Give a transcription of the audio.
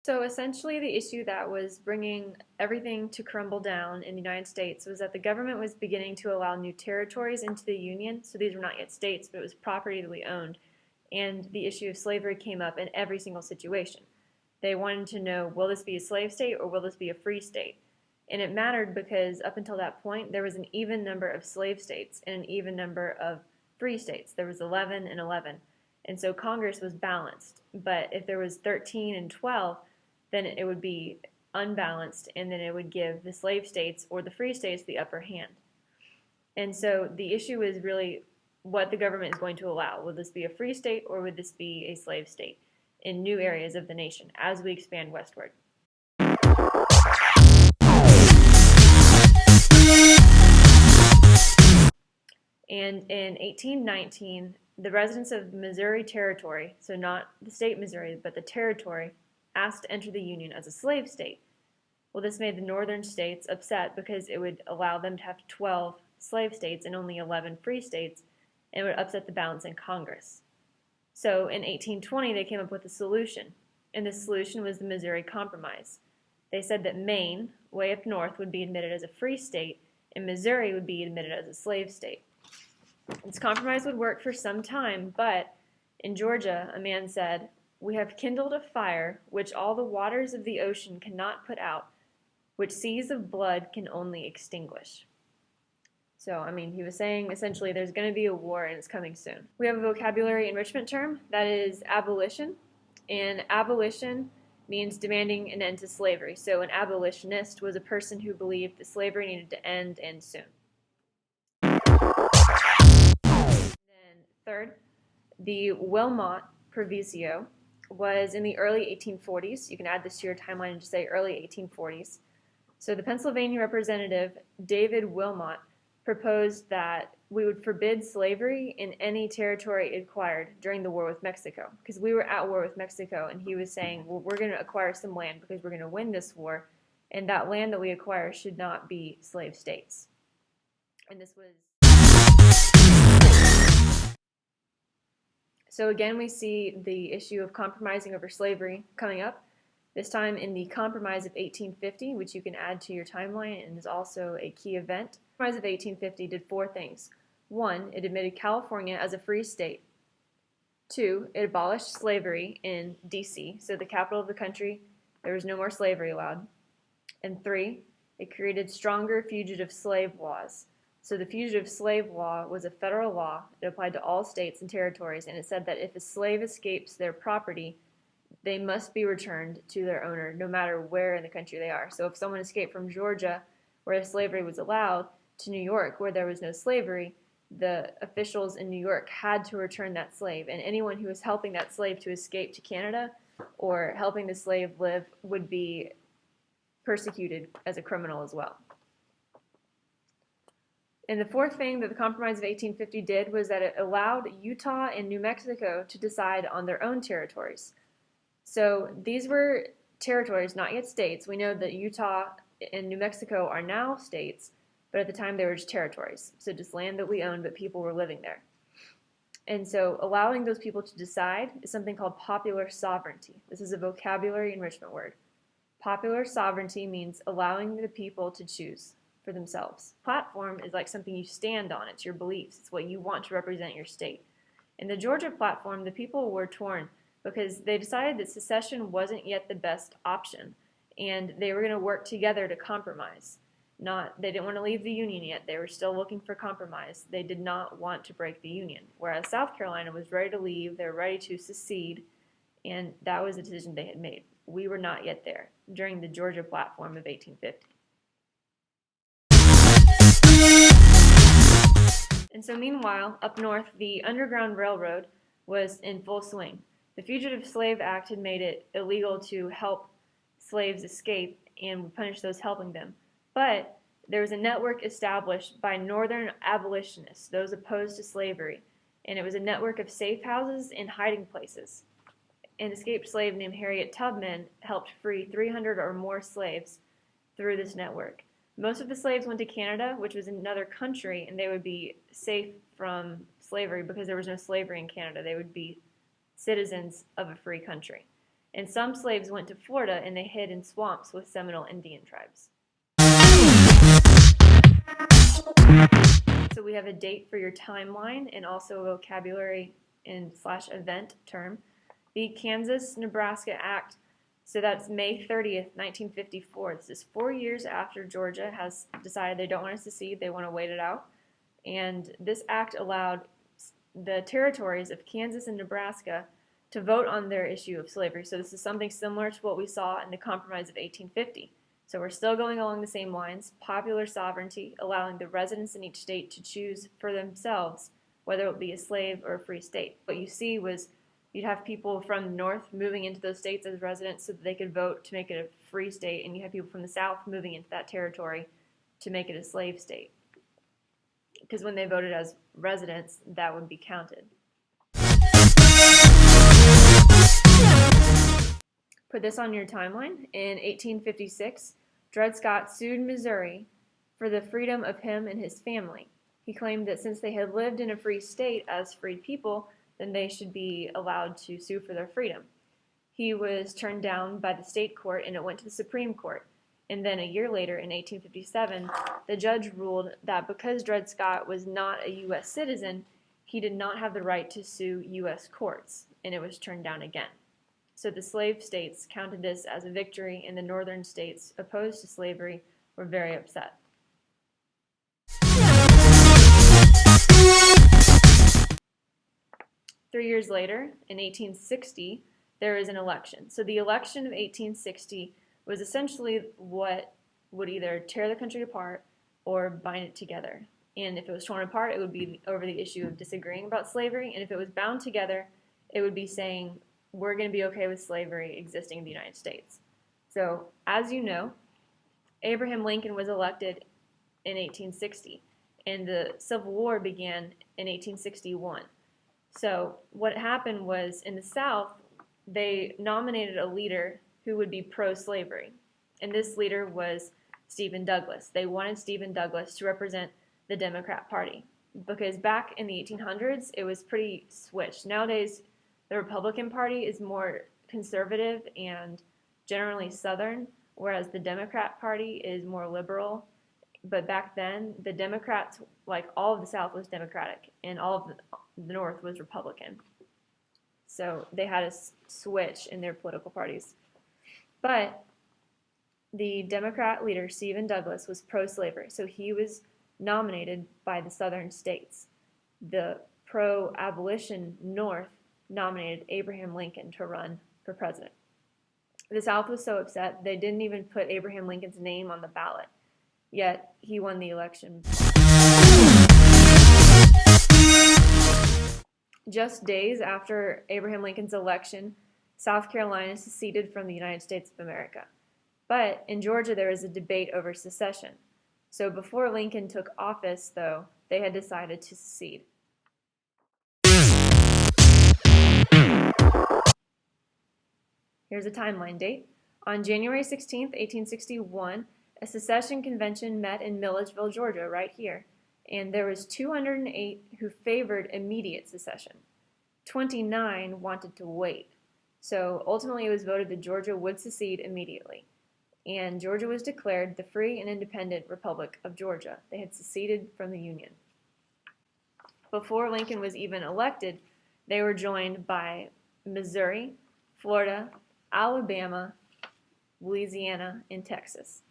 So essentially, the issue that was bringing everything to crumble down in the United States was that the government was beginning to allow new territories into the Union. So these were not yet states, but it was property that we owned. And the issue of slavery came up in every single situation. They wanted to know, will this be a slave state or will this be a free state? And it mattered because up until that point, there was an even number of slave states and an even number of free states. There was 11 and 11. And so Congress was balanced. But if there was 13 and 12, then it would be unbalanced, and then it would give the slave states or the free states the upper hand. And so the issue is really what the government is going to allow. Will this be a free state or would this be a slave state in new areas of the nation as we expand westward? And in 1819, the residents of Missouri Territory, so not the state Missouri, but the territory, asked to enter the Union as a slave state. Well, this made the northern states upset because it would allow them to have 12 slave states and only 11 free states, and it would upset the balance in Congress. So in 1820, they came up with a solution, and the solution was the Missouri Compromise. They said that Maine, way up north, would be admitted as a free state, and Missouri would be admitted as a slave state. This compromise would work for some time, but in Georgia, a man said, "We have kindled a fire which all the waters of the ocean cannot put out, which seas of blood can only extinguish." So, he was saying essentially there's going to be a war and it's coming soon. We have a vocabulary enrichment term that is abolition, and abolition means demanding an end to slavery. So, an abolitionist was a person who believed that slavery needed to end and soon. Then, third, the Wilmot Proviso was in the early 1840s. You can add this to your timeline and just say early 1840s. So the Pennsylvania representative, David Wilmot, proposed that we would forbid slavery in any territory it acquired during the war with Mexico, because we were at war with Mexico, and he was saying, well, we're going to acquire some land because we're going to win this war, and that land that we acquire should not be slave states. And this was... So again, we see the issue of compromising over slavery coming up, this time in the Compromise of 1850, which you can add to your timeline and is also a key event. The Compromise of 1850 did four things. One, it admitted California as a free state. Two, it abolished slavery in D.C., so the capital of the country. There was no more slavery allowed. And three, it created stronger fugitive slave laws. So the fugitive slave law was a federal law. It applied to all states and territories, and it said that if a slave escapes their property, they must be returned to their owner no matter where in the country they are. So if someone escaped from Georgia, where slavery was allowed, to New York, where there was no slavery, the officials in New York had to return that slave, and anyone who was helping that slave to escape to Canada or helping the slave live would be persecuted as a criminal as well. And the fourth thing that the Compromise of 1850 did was that it allowed Utah and New Mexico to decide on their own territories. So these were territories, not yet states. We know that Utah and New Mexico are now states, but at the time they were just territories. So just land that we owned, but people were living there. And so allowing those people to decide is something called popular sovereignty. This is a vocabulary enrichment word. Popular sovereignty means allowing the people to choose for themselves. Platform is like something you stand on. It's your beliefs. It's what you want to represent your state. In the Georgia platform, the people were torn because they decided that secession wasn't yet the best option, and they were going to work together to compromise. They didn't want to leave the Union yet. They were still looking for compromise. They did not want to break the Union, whereas South Carolina was ready to leave. They were ready to secede, and that was the decision they had made. We were not yet there during the Georgia platform of 1850. And so meanwhile, up north, the Underground Railroad was in full swing. The Fugitive Slave Act had made it illegal to help slaves escape and would punish those helping them. But there was a network established by Northern abolitionists, those opposed to slavery, and it was a network of safe houses and hiding places. An escaped slave named Harriet Tubman helped free 300 or more slaves through this network. Most of the slaves went to Canada, which was another country, and they would be safe from slavery because there was no slavery in Canada. They would be citizens of a free country. and some slaves went to Florida and they hid in swamps with Seminole Indian tribes. So we have a date for your timeline and also a vocabulary and / event term. The Kansas-Nebraska Act, so that's May 30th, 1954. This is 4 years after Georgia has decided they don't want to secede, they want to wait it out. And this act allowed the territories of Kansas and Nebraska to vote on their issue of slavery. So this is something similar to what we saw in the Compromise of 1850. So we're still going along the same lines, popular sovereignty, allowing the residents in each state to choose for themselves whether it would be a slave or a free state. What you see was you'd have people from the north moving into those states as residents so that they could vote to make it a free state, and you have people from the south moving into that territory to make it a slave state. Because when they voted as residents, that would be counted. Put this on your timeline. In 1856, Dred Scott sued Missouri for the freedom of him and his family. He claimed that since they had lived in a free state as freed people, then they should be allowed to sue for their freedom. He was turned down by the state court and it went to the Supreme Court. And then a year later, in 1857, the judge ruled that because Dred Scott was not a U.S. citizen, he did not have the right to sue U.S. courts, and it was turned down again. So the slave states counted this as a victory, and the northern states opposed to slavery were very upset. Three years later, in 1860, there is an election. So the election of 1860 was essentially what would either tear the country apart or bind it together. And if it was torn apart, it would be over the issue of disagreeing about slavery. And if it was bound together, it would be saying, we're going to be okay with slavery existing in the United States. So, as you know, Abraham Lincoln was elected in 1860, and the Civil War began in 1861. So, what happened was, in the South, they nominated a leader who would be pro-slavery, and this leader was Stephen Douglas. They wanted Stephen Douglas to represent the Democrat Party, because back in the 1800s, it was pretty switched. Nowadays, the Republican Party is more conservative and generally Southern, whereas the Democrat Party is more liberal. But back then, the Democrats, like all of the South was Democratic, and all of the North was Republican. So they had a switch in their political parties. But the Democrat leader, Stephen Douglas, was pro-slavery, so he was nominated by the Southern states. The pro-abolition North nominated Abraham Lincoln to run for president. The South was so upset they didn't even put Abraham Lincoln's name on the ballot, yet he won the election. Just days after Abraham Lincoln's election, South Carolina seceded from the United States of America. But in Georgia there was a debate over secession. So before Lincoln took office, though, they had decided to secede. Here's a timeline date. On January 16, 1861, a secession convention met in Milledgeville, Georgia, right here, and there was 208 who favored immediate secession. 29 wanted to wait. So ultimately it was voted that Georgia would secede immediately, and Georgia was declared the free and independent Republic of Georgia. They had seceded from the Union. Before Lincoln was even elected, they were joined by Missouri, Florida, Alabama, Louisiana, and Texas.